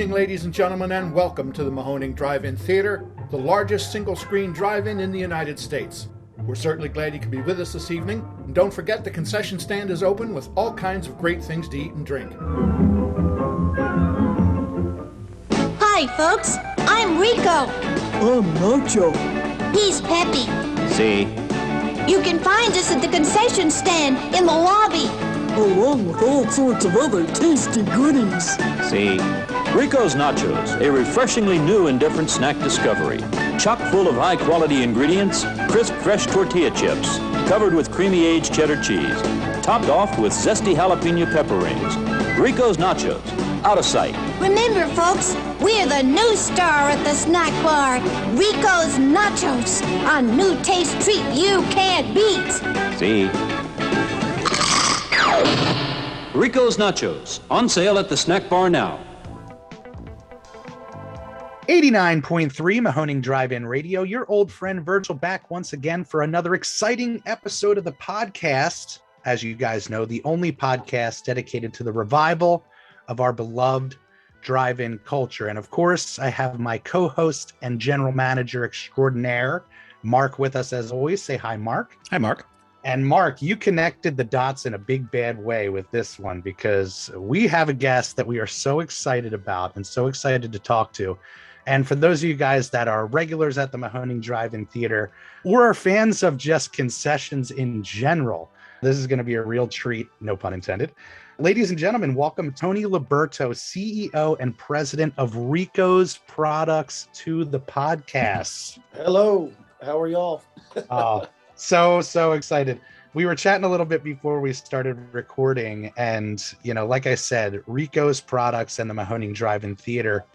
evening, ladies and gentlemen, and welcome to the Mahoning Drive-In Theater, the largest single-screen drive-in in the United States. We're certainly glad you could be with us this evening. And don't forget, the concession stand is open with all kinds of great things to eat and drink. Hi, folks. I'm Rico. I'm Nacho. He's Peppy. See? You can find us at the concession stand in the lobby. Along with all sorts of other tasty goodies. See? Rico's Nachos, a refreshingly new and different snack discovery. Chock full of high-quality ingredients, crisp, fresh tortilla chips, covered with creamy aged cheddar cheese, topped off with zesty jalapeno pepper rings. Rico's Nachos, out of sight. Remember, folks, we're the new star at the snack bar, Rico's Nachos, a new taste treat you can't beat. See? Rico's Nachos, on sale at the snack bar now. 89.3 Mahoning Drive-In Radio, your old friend Virgil back once again for another exciting episode of the podcast. As you guys know, the only podcast dedicated to the revival of our beloved drive-in culture. And of course, I have my co-host and general manager extraordinaire, Mark, with us as always. Say hi, Mark. Hi, Mark. And Mark, you connected the dots in a big bad way with this one because we have a guest that we are so excited about and so excited to talk to. And for those of you guys that are regulars at the Mahoning Drive-In Theater or are fans of just concessions in general, this is going to be a real treat, no pun intended. Ladies and gentlemen, welcome Tony Liberto, CEO and president of Ricos Products, to the podcast. Hello, how are y'all? So excited. We were chatting a little bit before we started recording, and like I said, Ricos Products and the Mahoning Drive-In Theater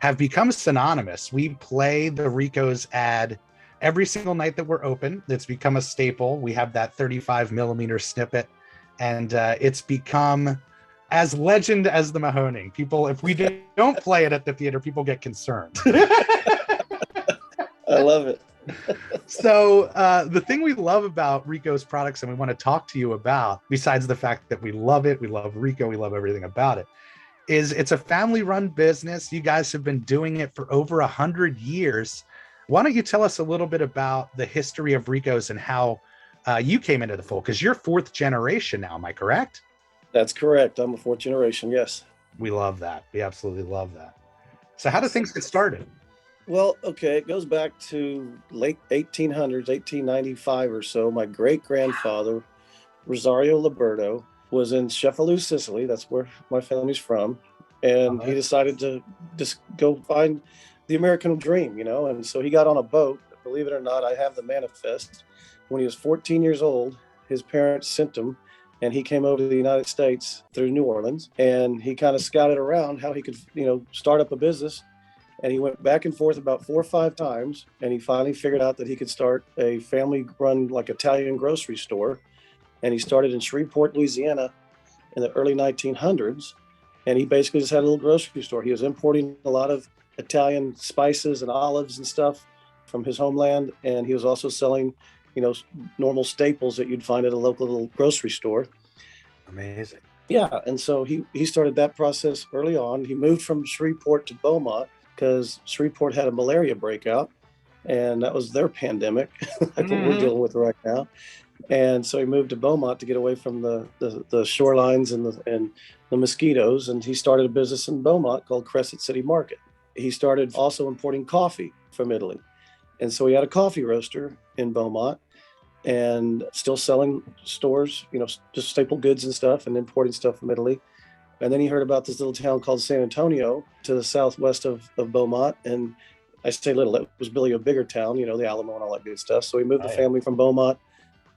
have become synonymous. We play the Ricos ad every single night that we're open. It's become a staple. We have that 35 millimeter snippet, and it's become as legend as the Mahoning. People, if we don't play it at the theater, people get concerned. I love it. So the thing we love about Ricos Products and we want to talk to you about, besides the fact that we love it, we love Rico, we love everything about it, is it's a family-run business. You guys have been doing it for over 100 years. Why don't you tell us a little bit about the history of Ricos and how you came into the fold? Because you're fourth generation now, am I correct? That's correct. I'm a fourth generation, yes. We love that. We absolutely love that. So how do things get started? Well, okay, it goes back to late 1800s, 1895 or so. My great-grandfather, Rosario Liberto, was in Cefalù, Sicily. That's where my family's from. And he decided to just go find the American dream, And so he got on a boat. Believe it or not, I have the manifest. When he was 14 years old, his parents sent him, and he came over to the United States through New Orleans. And he kind of scouted around how he could, start up a business. And he went back and forth about 4 or 5 times. And he finally figured out that he could start a family-run, Italian grocery store. And he started in Shreveport, Louisiana in the early 1900s. And he basically just had a little grocery store. He was importing a lot of Italian spices and olives and stuff from his homeland. And he was also selling, normal staples that you'd find at a local little grocery store. Amazing. Yeah. And so he started that process early on. He moved from Shreveport to Beaumont because Shreveport had a malaria breakout. And that was their pandemic, like what we're dealing with right now. And so he moved to Beaumont to get away from the shorelines and the mosquitoes. And he started a business in Beaumont called Crescent City Market. He started also importing coffee from Italy. And so he had a coffee roaster in Beaumont and still selling stores, just staple goods and stuff and importing stuff from Italy. And then he heard about this little town called San Antonio to the southwest of Beaumont. And I say little, it was really a bigger town, the Alamo and all that good stuff. So he moved the family from Beaumont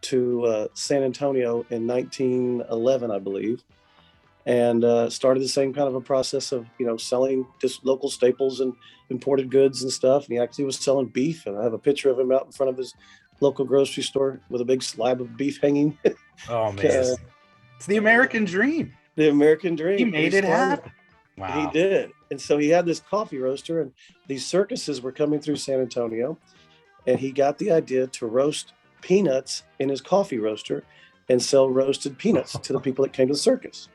to San Antonio in 1911, I believe, and started the same kind of a process of, selling just local staples and imported goods and stuff. And he actually was selling beef. And I have a picture of him out in front of his local grocery store with a big slab of beef hanging. Oh, man. It's the American dream. The American dream. He made it happen. Wow. He did. And so he had this coffee roaster, and these circuses were coming through San Antonio. And he got the idea to roast peanuts in his coffee roaster and sell roasted peanuts to the people that came to the circus.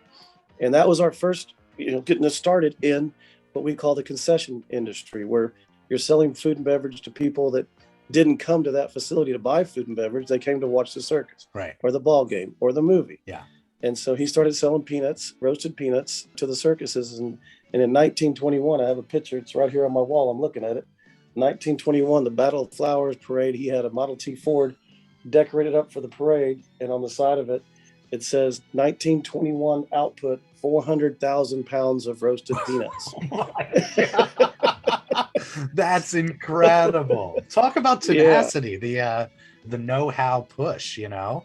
And that was our first, getting us started in what we call the concession industry, where you're selling food and beverage to people that didn't come to that facility to buy food and beverage. They came to watch the circus, Right. or the ball game, or the movie. Yeah. And so he started selling peanuts, roasted peanuts, to the circuses. And in 1921, I have a picture. It's right here on my wall. I'm looking at it. 1921, the Battle of Flowers parade. He had a Model T Ford decorated up for the parade, and on the side of it, it says 1921 output 400,000 pounds of roasted peanuts. That's incredible. Talk about tenacity, the know-how push, Exactly.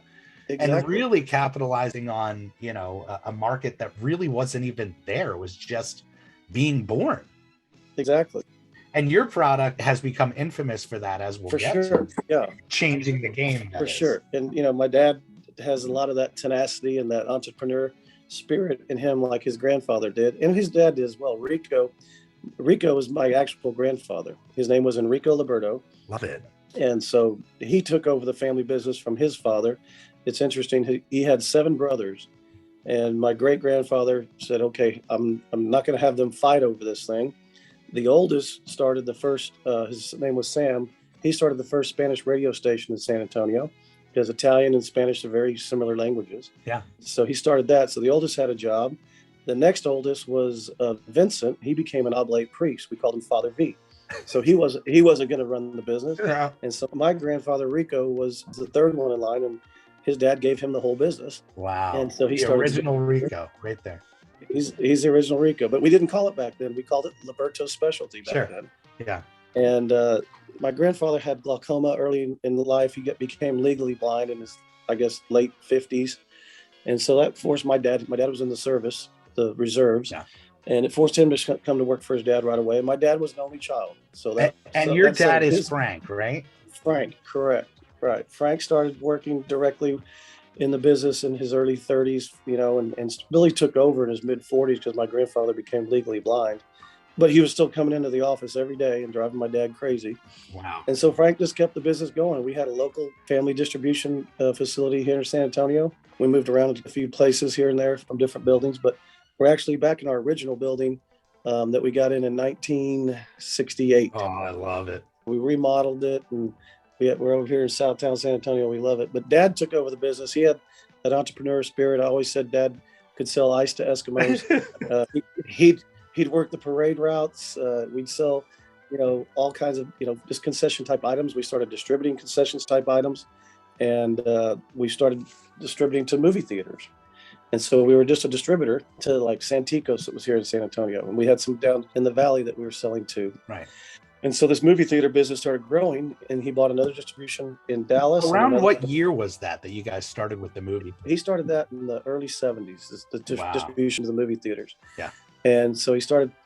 and really capitalizing on, a market that really wasn't even there. It was just being born. Exactly. And your product has become infamous for that, as we'll For get sure. to. Yeah. Changing the game. For sure. And, my dad has a lot of that tenacity and that entrepreneur spirit in him, like his grandfather did. And his dad did as well. Rico was my actual grandfather. His name was Enrico Liberto. Love it. And so he took over the family business from his father. It's interesting. He had 7 brothers. And my great grandfather said, okay, I'm not going to have them fight over this thing. The oldest started the first, his name was Sam. He started the first Spanish radio station in San Antonio, because Italian and Spanish are very similar languages. Yeah. So he started that. So the oldest had a job. The next oldest was Vincent. He became an oblate priest. We called him Father V. So he wasn't going to run the business. Yeah. And so my grandfather Rico was the third one in line, and his dad gave him the whole business. Wow. And so he the started original Rico right there. He's the original Rico, but we didn't call it back then. We called it Liberto's Specialty back then. Yeah. And my grandfather had glaucoma early in life. He became legally blind in his, I guess, late 50s. And so that forced my dad was in the service, the reserves. Yeah. And it forced him to come to work for his dad right away. And my dad was an only child. And your dad is Frank, right? Frank, correct. Right. Frank started working directly in the business in his early 30s, and Billy took over in his mid 40s because my grandfather became legally blind. But he was still coming into the office every day and driving my dad crazy. Wow. And so Frank just kept the business going. We had a local family distribution facility here in San Antonio. We moved around a few places here and there from different buildings, but we're actually back in our original building that we got in 1968. Oh, I love it. We remodeled it, and we're over here in Southtown San Antonio. We love it. But Dad took over the business. He had that entrepreneur spirit. I always said Dad could sell ice to Eskimos. He'd work the parade routes. We'd sell, all kinds of, just concession type items. We started distributing concessions type items, and we started distributing to movie theaters. And so we were just a distributor to like Santikos that was here in San Antonio. And we had some down in the valley that we were selling to. Right. And so this movie theater business started growing, and he bought another distribution in Dallas. Around what year was that you guys started with the movie? He started that in the early 70s, the distribution to the movie theaters. Yeah. And so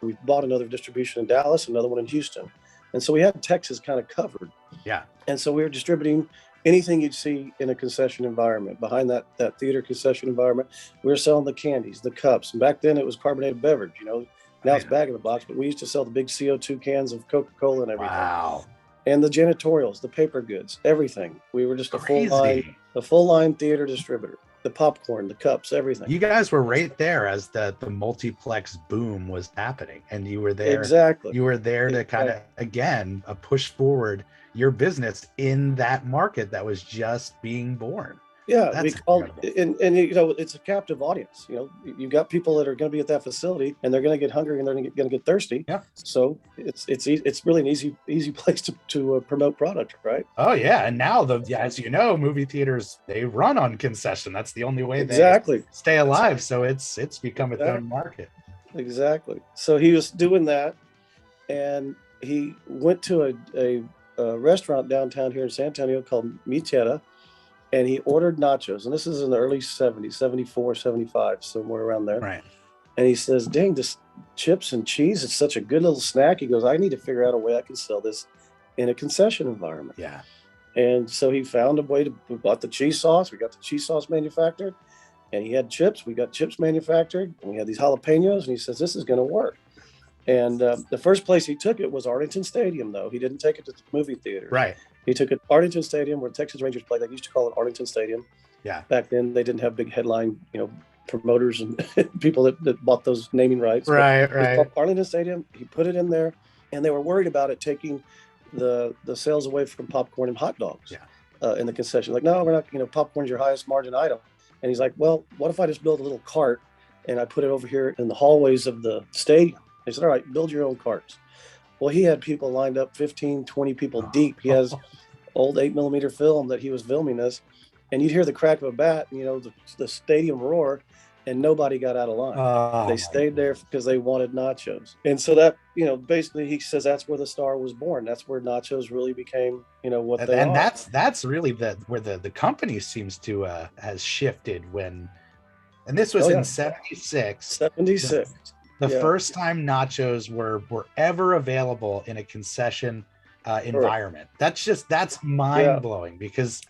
we bought another distribution in Dallas, another one in Houston. And so we had Texas kind of covered. Yeah. And so we were distributing anything you'd see in a concession environment. Behind that theater concession environment, we were selling the candies, the cups. And back then it was carbonated beverage, Now it's bag in the box, but we used to sell the big CO2 cans of Coca-Cola and everything. Wow. And the janitorials, the paper goods, everything. We were just a full line theater distributor. The popcorn, the cups, everything. You guys were right there as the multiplex boom was happening, and you were there. Exactly. You were there to kind of, again, push forward your business in that market that was just being born. Yeah, That's we called, and it's a captive audience. You've got people that are going to be at that facility, and they're going to get hungry, and they're going to get thirsty. Yeah. So it's really an easy place to promote product, right? Oh yeah, and now as you know, movie theaters, they run on concession. That's the only way they stay alive. So it's become its own market. Exactly. So he was doing that, and he went to a restaurant downtown here in San Antonio called Michera. And he ordered nachos, and this is in the early 70s, 74, 75, somewhere around there. Right. And he says, dang, this chips and cheese is such a good little snack. He goes, I need to figure out a way I can sell this in a concession environment. Yeah. And so he found a way we bought the cheese sauce. We got the cheese sauce manufactured, and he had chips. We got chips manufactured, and we had these jalapenos, and he says, this is going to work. And the first place he took it was Arlington Stadium, though. He didn't take it to the movie theater. Right. He took it to Arlington Stadium, where Texas Rangers played. They used to call it Arlington Stadium. Yeah. Back then, they didn't have big headline, promoters and people that bought those naming rights. Right. It was called Arlington Stadium. He put it in there, and they were worried about it taking the sales away from popcorn and hot dogs in the concession. Like, no, we're not, popcorn's your highest margin item. And he's like, well, what if I just build a little cart and I put it over here in the hallways of the stadium? They said, all right, build your own carts. Well, he had people lined up 15, 20 people deep. He has old 8mm film that he was filming this, and you'd hear the crack of a bat, the stadium roar, and nobody got out of line. They stayed there because they wanted nachos. And so that, basically he says that's where the star was born. That's where nachos really became, what they are. And that's really where the company seems to has shifted when, and this was in 76. 76. The first time nachos were ever available in a concession environment. That's mind-blowing because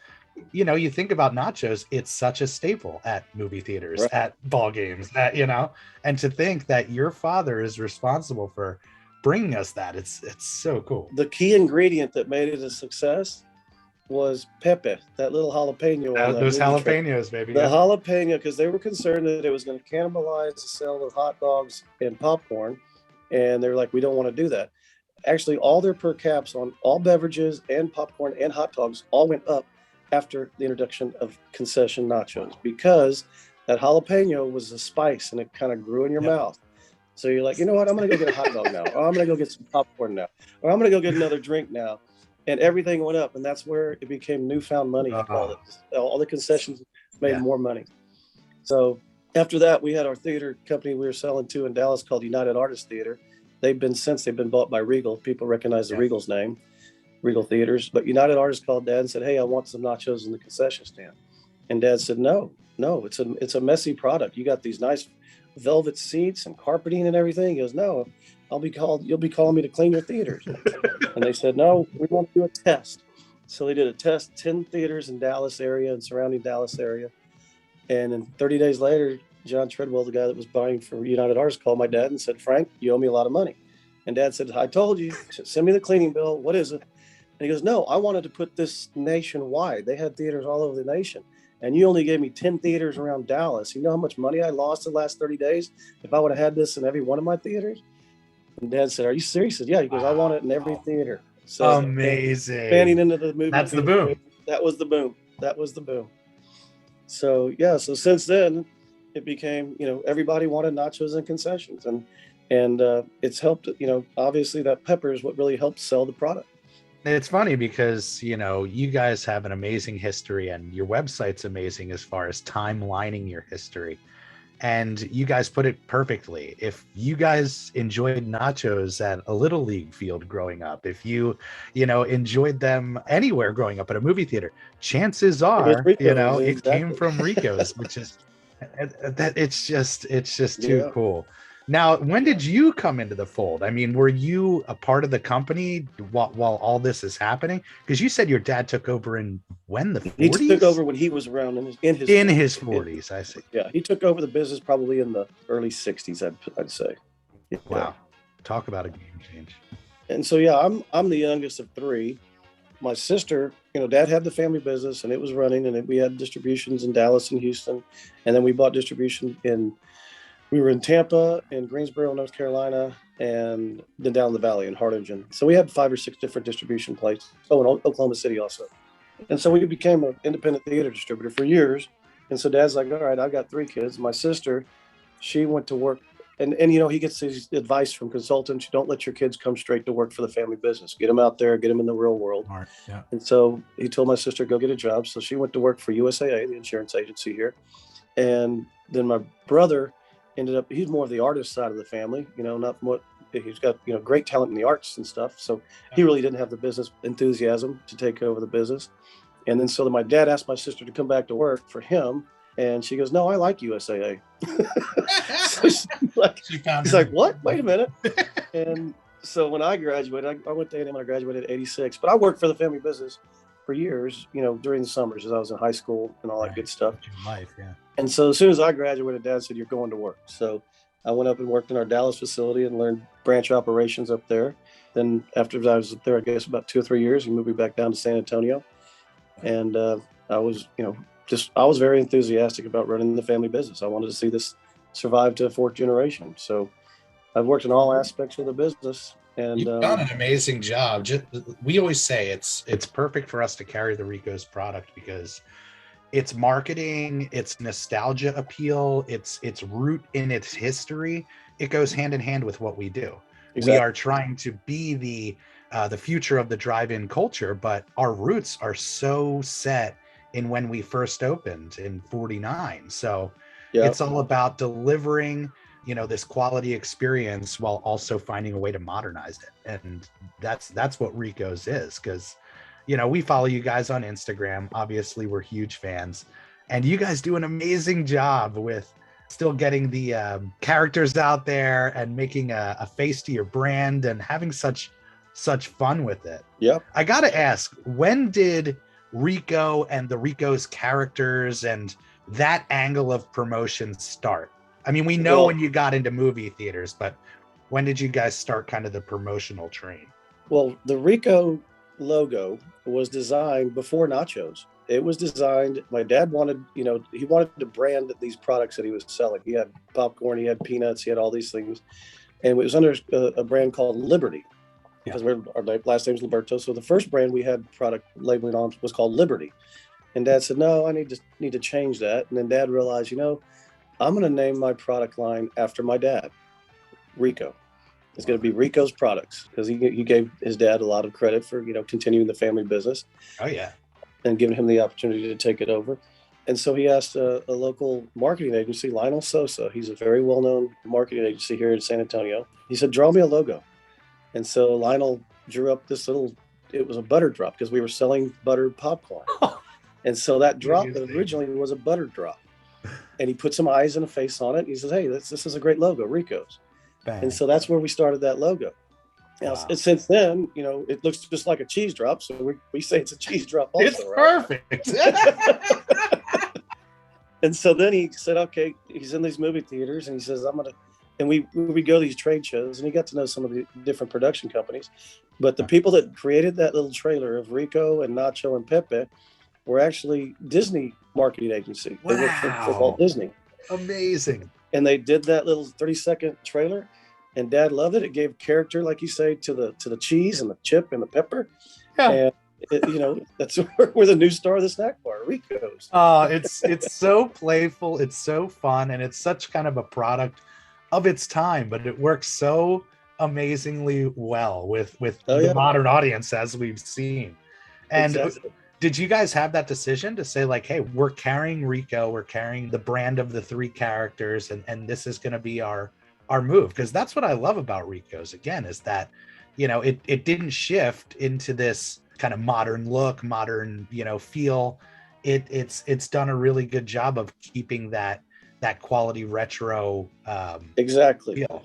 you think about nachos, it's such a staple at movie theaters, at ball games, and to think that your father is responsible for bringing us that, it's so cool. The key ingredient that made it a success was pepe, that little jalapeno. Those jalapenos, baby. The jalapeno, because they were concerned that it was going to cannibalize the sale of hot dogs and popcorn, and they're like, we don't want to do that. Actually, all their per caps on all beverages and popcorn and hot dogs all went up after the introduction of concession nachos, because that jalapeno was a spice and it kind of grew in your mouth. So you're like, you know what? I'm going to go get a hot dog now, or I'm going to go get some popcorn now, or I'm going to go get another drink now. And everything went up, and that's where it became newfound money. All the concessions made more money. So after that, we had our theater company we were selling to in Dallas called United Artists Theater. They've been bought by Regal. People recognize the Regal's name, Regal Theaters. But United Artists called Dad and said, hey, I want some nachos in the concession stand. And Dad said, no, it's a messy product. You got these nice velvet seats and carpeting and everything. He goes, no, you'll be calling me to clean your theaters. And they said, no, we want to do a test. So they did a test, 10 theaters in Dallas area and surrounding Dallas area. And then 30 days later, John Treadwell, the guy that was buying for United Artists, called my dad and said, Frank, you owe me a lot of money. And Dad said, I told you, send me the cleaning bill. What is it? And he goes, no, I wanted to put this nationwide. They had theaters all over the nation. And you only gave me 10 theaters around Dallas. You know how much money I lost the last 30 days if I would have had this in every one of my theaters? And Dad said, are you serious? He said, yeah. He goes, I want it in every theater. So amazing. Expanding into the movie. That's the boom. That was the boom. So, so since then, it became, everybody wanted nachos and concessions. And it's helped, obviously that pepper is what really helped sell the product. It's funny because, you guys have an amazing history and your website's amazing as far as timelining your history. And you guys put it perfectly. If you guys enjoyed nachos at a Little League field growing up, if you, enjoyed them anywhere growing up at a movie theater, chances are, it came from Rico's, which is, that it's just too cool. Now, when did you come into the fold? I mean, were you a part of the company while all this is happening? Because you said your dad took over the 40s? He took over when he was around in his 40s. I see. Yeah, he took over the business probably in the early 60s, I'd say. Yeah. Wow. Talk about a game change. And so, I'm the youngest of three. My sister, Dad had the family business and it was running, and we had distributions in Dallas and Houston. And then we bought distribution we were in Tampa, in Greensboro, North Carolina, and then down in the valley in Harlingen. So we had 5 or 6 different distribution places. Oh, and Oklahoma City also. And so we became an independent theater distributor for years. And so Dad's like, all right, I've got 3 kids. My sister, she went to work. And he gets his advice from consultants. Don't let your kids come straight to work for the family business. Get them out there, get them in the real world. Smart, yeah. And so he told my sister, go get a job. So she went to work for USAA, the insurance agency here. And then my brother ended up, he's more of the artist side of the family, he's got, great talent in the arts and stuff. So he really didn't have the business enthusiasm to take over the business. And then so my dad asked my sister to come back to work for him. And she goes, no, I like USAA. So he's like, what? Wait a minute. And so when I graduated, I went to A&M and I graduated in 86, but I worked for the family business for years, during the summers as I was in high school and all that good stuff. Life, yeah. And so as soon as I graduated, Dad said, you're going to work. So I went up and worked in our Dallas facility and learned branch operations up there. Then after I was there, I guess about 2 or 3 years, he moved me back down to San Antonio. And I was, I was very enthusiastic about running the family business. I wanted to see this survive to a fourth generation. So I've worked in all aspects of the business. And you've done an amazing job. We always say it's perfect for us to carry the Ricos product because its marketing, its nostalgia appeal, its root in its history, it goes hand in hand with what we do. Exactly. We are trying to be the future of the drive-in culture, but our roots are so set in when we first opened in 49. So it's all about delivering, this quality experience while also finding a way to modernize it. And that's what Ricos is, because we follow you guys on Instagram. Obviously, we're huge fans, and you guys do an amazing job with still getting the characters out there and making a face to your brand and having such fun with it. Yep. I gotta ask, when did Rico and the Ricos characters and that angle of promotion start? I mean, we know when you got into movie theaters, but when did you guys start kind of the promotional train? Well, the Rico logo was designed before nachos. It was designed, my dad wanted, he wanted to brand these products that he was selling. He had popcorn, he had peanuts, he had all these things. And it was under a brand called Liberty, because our last name is Liberto. So the first brand we had product labeling on was called Liberty. And Dad said, no, I need to change that. And then Dad realized, I'm going to name my product line after my dad, Rico. It's going to be Rico's Products, because he gave his dad a lot of credit for, continuing the family business. Oh, yeah. And giving him the opportunity to take it over. And so he asked a local marketing agency, Lionel Sosa. He's a very well-known marketing agency here in San Antonio. He said, draw me a logo. And so Lionel drew up this it was a butter drop, because we were selling buttered popcorn. And so that drop originally was a butter drop. And he put some eyes and a face on it. And he says, hey, this is a great logo, Rico's. Bang. And so that's where we started that logo. Now, since then, it looks just like a cheese drop. So we say it's a cheese drop also. It's perfect. And so then he said, okay, he's in these movie theaters, and he says, and we go to these trade shows, and he got to know some of the different production companies. But the people that created that little trailer of Rico and Nacho and Pepe were actually Disney marketing agency. Wow. They worked for Walt Disney. Amazing. And they did that little 30-second trailer, and Dad loved it. It gave character, like you say, to the cheese and the chip and the pepper. Yeah. And that's where the new star of the snack bar, Rico's. It's so playful, it's so fun, and it's such kind of a product of its time, but it works so amazingly well with the modern audience, as we've seen. And exactly. Did you guys have that decision to say, like, hey, we're carrying Rico, we're carrying the brand of the three characters, and this is going to be our move? Because that's what I love about Rico's, again, is that, it didn't shift into this kind of modern look, modern, feel. It's done a really good job of keeping that quality retro exactly feel.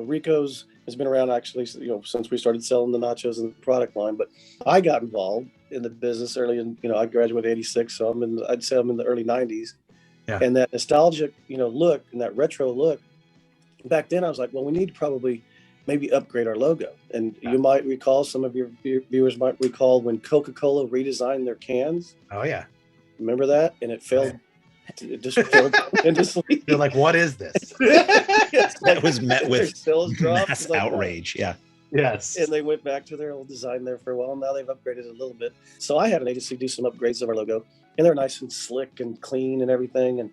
Rico's has been around actually, since we started selling the nachos and the product line. But I got involved in the business early, and I graduated in '86, so I'd say I'm in the early '90s. Yeah. And that nostalgic, look and that retro look. Back then, I was like, well, we need to probably maybe upgrade our logo. And you might recall, some of your viewers might recall, when Coca-Cola redesigned their cans. Oh yeah, remember that? And it failed. It just failed tremendously. You're like, what is this? That was met with mass outrage. Yeah. Yes. And they went back to their old design there for a while. Now they've upgraded a little bit. So I had an agency do some upgrades of our logo, and they're nice and slick and clean and everything.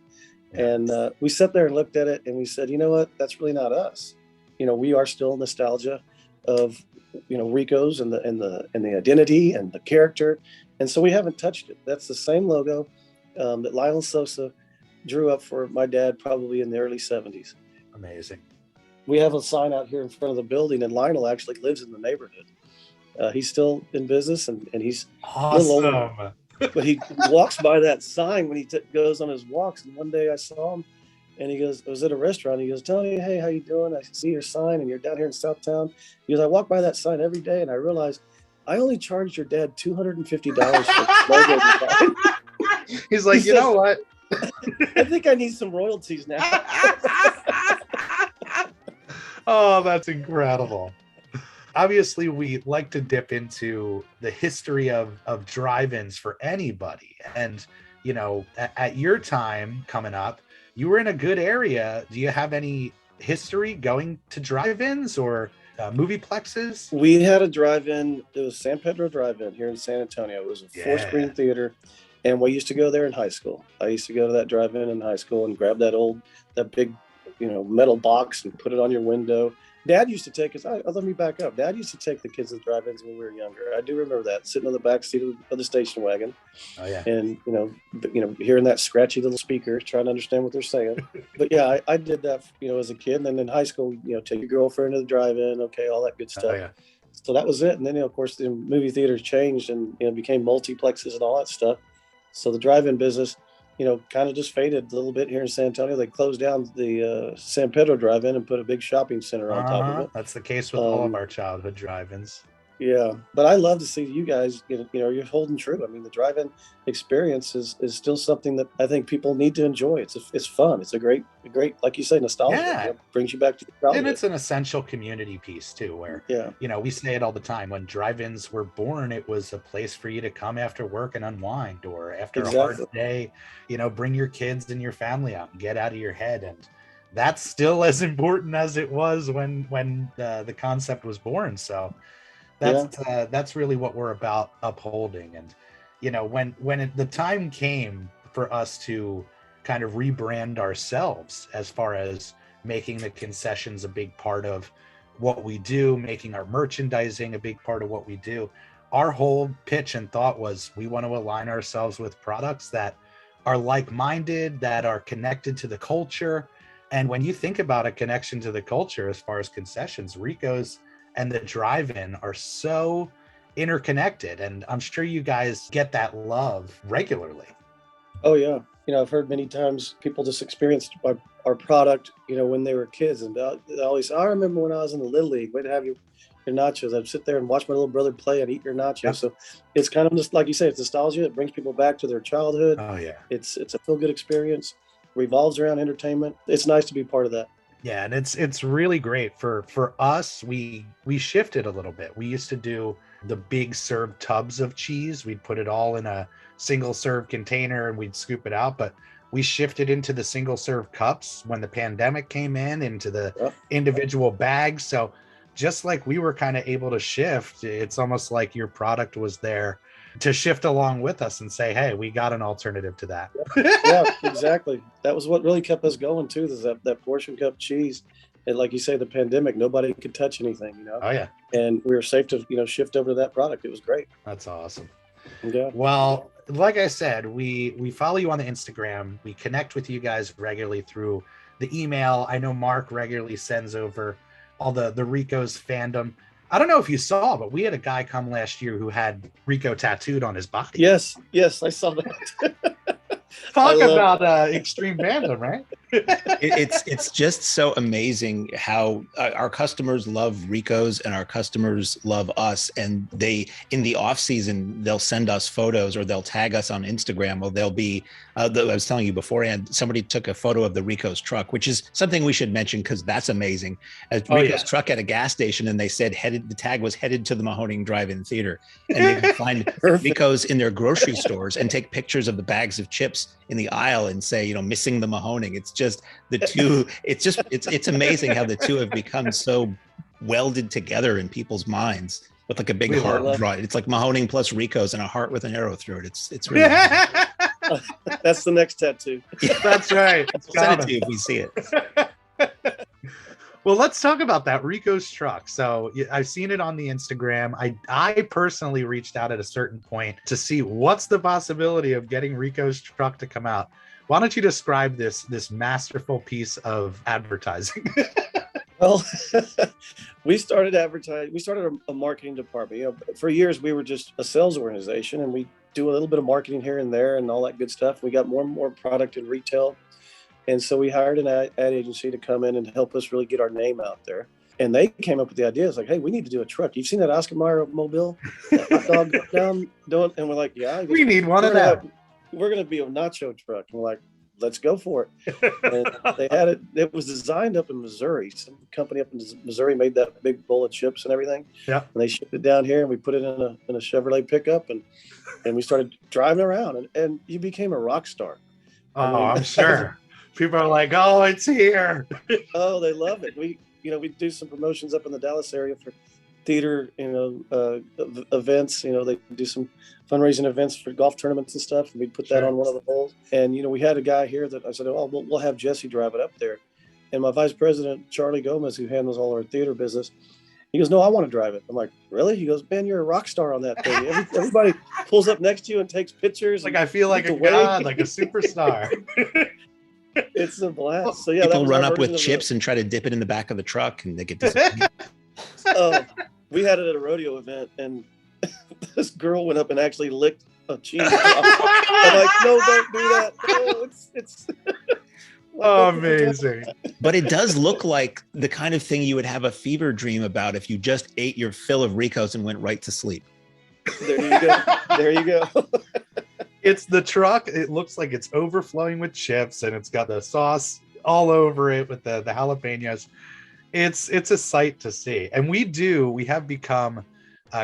And we sat there and looked at it, and we said, you know what? That's really not us. We are still nostalgia of Rico's and the identity and the character, and so we haven't touched it. That's the same logo that Lionel Sosa drew up for my dad probably in the early 70s. Amazing. We have a sign out here in front of the building, and Lionel actually lives in the neighborhood. He's still in business, and he's awesome. A little older, but he walks by that sign when he goes on his walks. And one day I saw him, and he goes, I was at a restaurant. He goes, Tony, hey, how you doing? I see your sign, and you're down here in Southtown. He goes, I walk by that sign every day, and I realized I only charged your dad $250 for logo design. He's like, you know what? I think I need some royalties now. Oh, that's incredible. Obviously, we like to dip into the history of drive-ins for anybody. And, you know, at your time coming up, you were in a good area. Do you have any history going to drive-ins or movie plexes? We had a drive-in. It was San Pedro Drive-In here in San Antonio. It was a 4-screen theater, and we used to go there in high school. I used to go to that drive-in in high school and grab that big, metal box and put it on your window. Dad used to take us. Let me back up. Dad used to take the kids to the drive-ins when we were younger. I do remember that, sitting on the back seat of the station wagon. Oh yeah. And hearing that scratchy little speaker, trying to understand what they're saying. But yeah, I did that, as a kid. And then in high school, take your girlfriend to the drive-in, okay, all that good stuff. Oh, yeah. So that was it. And then, of course, the movie theaters changed and became multiplexes and all that stuff. So the drive-in business, kind of just faded a little bit here in San Antonio. They closed down the San Pedro Drive-In and put a big shopping center on top of it. That's the case with all of our childhood drive-ins. Yeah, but I love to see you guys, you're holding true. I mean, the drive-in experience is still something that I think people need to enjoy. It's fun. It's a great, like you say, nostalgia. Yeah. Brings you back to your childhood. And it's an essential community piece too, where, we say it all the time. When drive-ins were born, it was a place for you to come after work and unwind, or after a hard day, bring your kids and your family out and get out of your head. And that's still as important as it was when the concept was born. So that's really what we're about upholding. And when the time came for us to kind of rebrand ourselves, as far as making the concessions a big part of what we do, making our merchandising a big part of what we do, our whole pitch and thought was, we want to align ourselves with products that are like-minded, that are connected to the culture. And when you think about a connection to the culture as far as concessions, Rico's and the drive-in are so interconnected, and I'm sure you guys get that love regularly. Oh yeah, I've heard many times people just experienced our product, when they were kids, and they always say, I remember when I was in the Little League, way to have your nachos. I'd sit there and watch my little brother play and eat your nachos. Yep. So it's kind of just like you say, it's nostalgia. It brings people back to their childhood. Oh yeah, it's a feel-good experience. Revolves around entertainment. It's nice to be part of that. Yeah, and it's really great for us. We shifted a little bit. We used to do the big served tubs of cheese. We'd put it all in a single serve container and we'd scoop it out. But we shifted into the single serve cups when the pandemic came into the individual bags. So just like we were kind of able to shift, it's almost like your product was there to shift along with us and say, hey, we got an alternative to that. Yeah, exactly. That was what really kept us going too, is that portion cup cheese. And like you say, the pandemic, nobody could touch anything, Oh yeah. And we were safe to, shift over to that product. It was great. That's awesome. Yeah. Well, like I said, we follow you on the Instagram. We connect with you guys regularly through the email. I know Mark regularly sends over all the Rico's fandom. I don't know if you saw, but we had a guy come last year who had Rico tattooed on his body. Yes, I saw that. Talk about extreme fandom, right? It's just so amazing how our customers love Rico's and our customers love us. And they, in the off season, they'll send us photos or they'll tag us on Instagram, or they'll be, I was telling you beforehand, somebody took a photo of the Rico's truck, which is something we should mention because that's amazing. Rico's truck at a gas station, and they said the tag was headed to the Mahoning Drive-In Theater. And they would find Rico's in their grocery stores and take pictures of the bags of chips in the aisle and say, missing the Mahoning. It's just the two, it's amazing how the two have become so welded together in people's minds with like a big heart drawn. It's like Mahoning plus Rico's and a heart with an arrow through it. It's really that's the next tattoo. Yeah. That's right. Send it to you if we see it. Well, let's talk about that Rico's truck. So I've seen it on the Instagram. I personally reached out at a certain point to see what's the possibility of getting Rico's truck to come out. Why don't you describe this masterful piece of advertising? Well, we started advertising. We started a marketing department. For years we were just a sales organization, and we do a little bit of marketing here and there and all that good stuff. We got more and more product in retail. And so we hired an ad agency to come in and help us really get our name out there. And they came up with the idea. It's like, hey, we need to do a truck. You've seen that Oscar Mayer mobile? That hot dog down doing? And we're like, yeah. We need one of that. We're going to be a nacho truck. And we're like, let's go for it. And they had it. It was designed up in Missouri. Some company up in Missouri made that big bowl of chips and everything. Yeah. And they shipped it down here, and we put it in a Chevrolet pickup, and we started driving around, and you became a rock star. Oh, I'm sure. People are like, "Oh, it's here." Oh, they love it. We do some promotions up in the Dallas area for theater, events. They do some fundraising events for golf tournaments and stuff. And we put that on one of the holes. And, we had a guy here that I said, oh, we'll have Jesse drive it up there. And my vice president, Charlie Gomez, who handles all our theater business, he goes, no, I want to drive it. I'm like, really? He goes, man, you're a rock star on that thing. Everybody pulls up next to you and takes pictures. Like, I feel like a god, like a superstar. It's a blast. So yeah, people run up with chips and try to dip it in the back of the truck, and they get disappointed. We had it at a rodeo event, and this girl went up and actually licked a cheese. I'm like, no, don't do that. No, it's oh, amazing. But it does look like the kind of thing you would have a fever dream about if you just ate your fill of Ricos and went right to sleep. There you go. It's the truck. It looks like it's overflowing with chips, and it's got the sauce all over it with the jalapenos. It's a sight to see. And we have become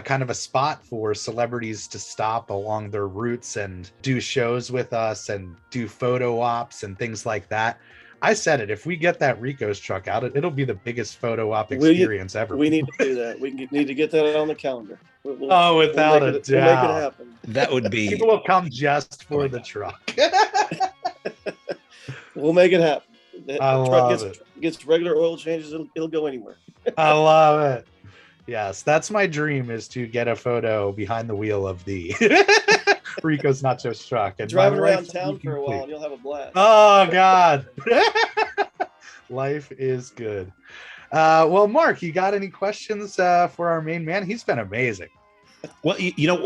kind of a spot for celebrities to stop along their routes and do shows with us and do photo ops and things like that. I said it, if we get that Rico's truck out, it'll be the biggest photo op experience ever. We need to do that. We need to get that on the calendar. Without a doubt. We'll make it happen. That would be... People will come just for the truck. We'll make it happen. I love it. Gets regular oil changes, it'll go anywhere. I love it. Yes, that's my dream, is to get a photo behind the wheel of the Rico's Nachos truck. And driving around town for a while, and you'll have a blast. Oh, God. Life is good. Well, Mark, you got any questions for our main man? He's been amazing. Well,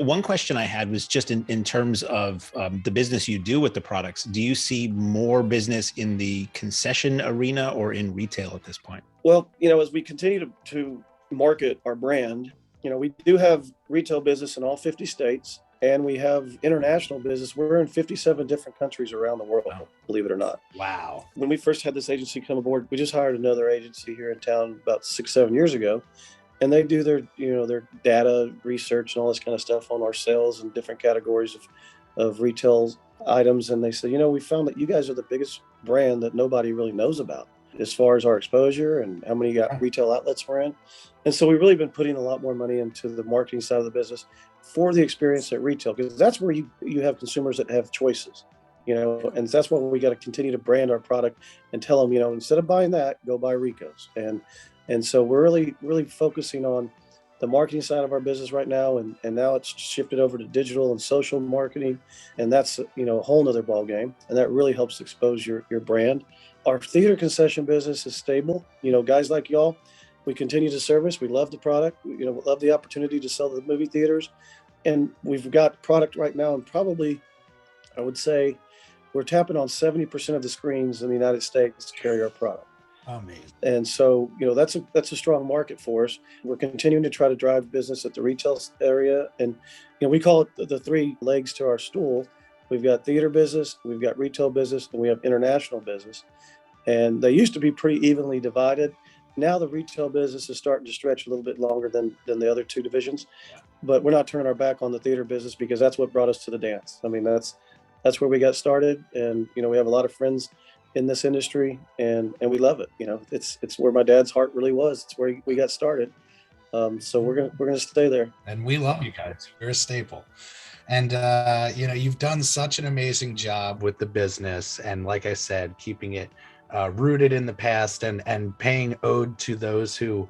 one question I had was just in terms of the business you do with the products. Do you see more business in the concession arena or in retail at this point? Well, as we continue to market our brand, we do have retail business in all 50 states, and we have international business. We're in 57 different countries around the world, believe it or not. Wow. When we first had this agency come aboard, we just hired another agency here in town about 6-7 years ago. And they do their data research and all this kind of stuff on our sales and different categories of retail items. And they said, we found that you guys are the biggest brand that nobody really knows about as far as our exposure and how many retail outlets we're in. And so we've really been putting a lot more money into the marketing side of the business for the experience at retail, because that's where you have consumers that have choices, and that's why we got to continue to brand our product and tell them, instead of buying that, go buy Rico's. And so we're really, really focusing on the marketing side of our business right now. And now it's shifted over to digital and social marketing. And that's, a whole nother ball game. And that really helps expose your brand. Our theater concession business is stable. Guys like y'all, we continue to service. We love the product. We love the opportunity to sell to the movie theaters. And we've got product right now. And probably, I would say, we're tapping on 70% of the screens in the United States to carry our product. Amazing. And so, that's a strong market for us. We're continuing to try to drive business at the retail area. And, we call it the three legs to our stool. We've got theater business, we've got retail business, and we have international business. And they used to be pretty evenly divided. Now the retail business is starting to stretch a little bit longer than the other two divisions. But we're not turning our back on the theater business, because that's what brought us to the dance. I mean, that's where we got started. And, we have a lot of friends in this industry, and we love it. It's where my dad's heart really was. It's where we got started. So we're gonna stay there. And we love you guys. You're a staple. And you've done such an amazing job with the business, and like I said, keeping it rooted in the past and paying ode to those who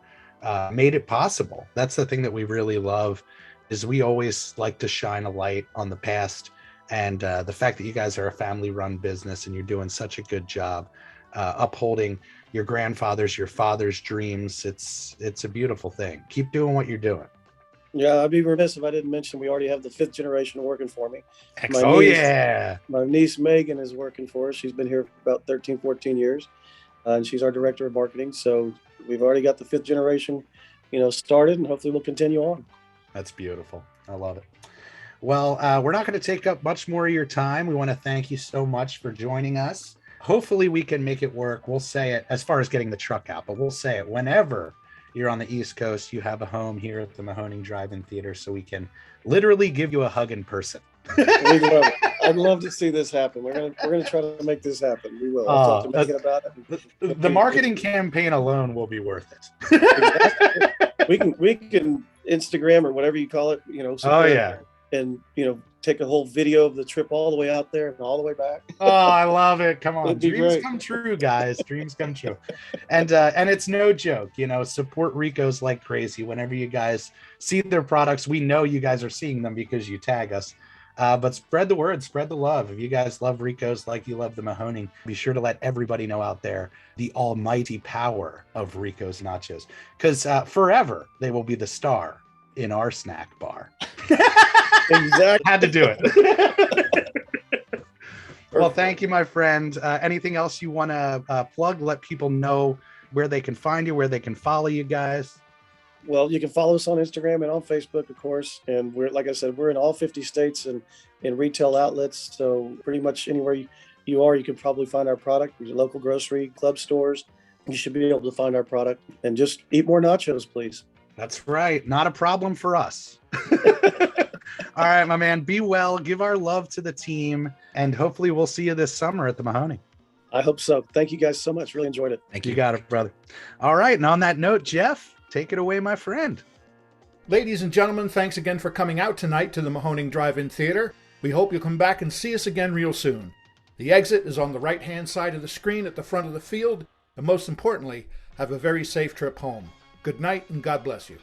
made it possible. That's the thing that we really love, is we always like to shine a light on the past. And the fact that you guys are a family-run business and you're doing such a good job upholding your grandfather's, your father's dreams, it's a beautiful thing. Keep doing what you're doing. Yeah, I'd be remiss if I didn't mention we already have the 5th generation working for me. My niece Megan is working for us. She's been here for about 13, 14 years, and she's our director of marketing. So we've already got the 5th generation, started, and hopefully we'll continue on. That's beautiful. I love it. Well, we're not going to take up much more of your time. We want to thank you so much for joining us. Hopefully we can make it work. We'll say it as far as getting the truck out, but we'll say it whenever you're on the East Coast, you have a home here at the Mahoning Drive-In Theater, so we can literally give you a hug in person. We'd love it. I'd love to see this happen. We're gonna try to make this happen. We will. I'll talk to Megan about it. The marketing campaign alone will be worth it. we can Instagram or whatever you call it, Oh yeah. And take a whole video of the trip all the way out there and all the way back. Oh, I love it. Come on. It'd be Dreams great. come true, guys. Dreams come true. And it's no joke, support Ricos like crazy. Whenever you guys see their products, we know you guys are seeing them because you tag us. But spread the word, spread the love. If you guys love Ricos like you love the Mahoning, be sure to let everybody know out there the almighty power of Ricos nachos, because forever they will be the star in our snack bar. Exactly. Had to do it. Well, thank you, my friend. Anything else you want to plug? Let people know where they can find you, where they can follow you guys. Well, you can follow us on Instagram and on Facebook, of course. And we're, like I said, we're in all 50 states and in retail outlets. So pretty much anywhere you are, you can probably find our product. Your local grocery, club stores, you should be able to find our product. And just eat more nachos, please. That's right. Not a problem for us. All right, my man. Be well. Give our love to the team. And hopefully we'll see you this summer at the Mahoning. I hope so. Thank you guys so much. Really enjoyed it. Thank You got it, brother. All right. And on that note, Jeff, take it away, my friend. Ladies and gentlemen, thanks again for coming out tonight to the Mahoning Drive-In Theater. We hope you'll come back and see us again real soon. The exit is on the right-hand side of the screen at the front of the field. And most importantly, have a very safe trip home. Good night and God bless you.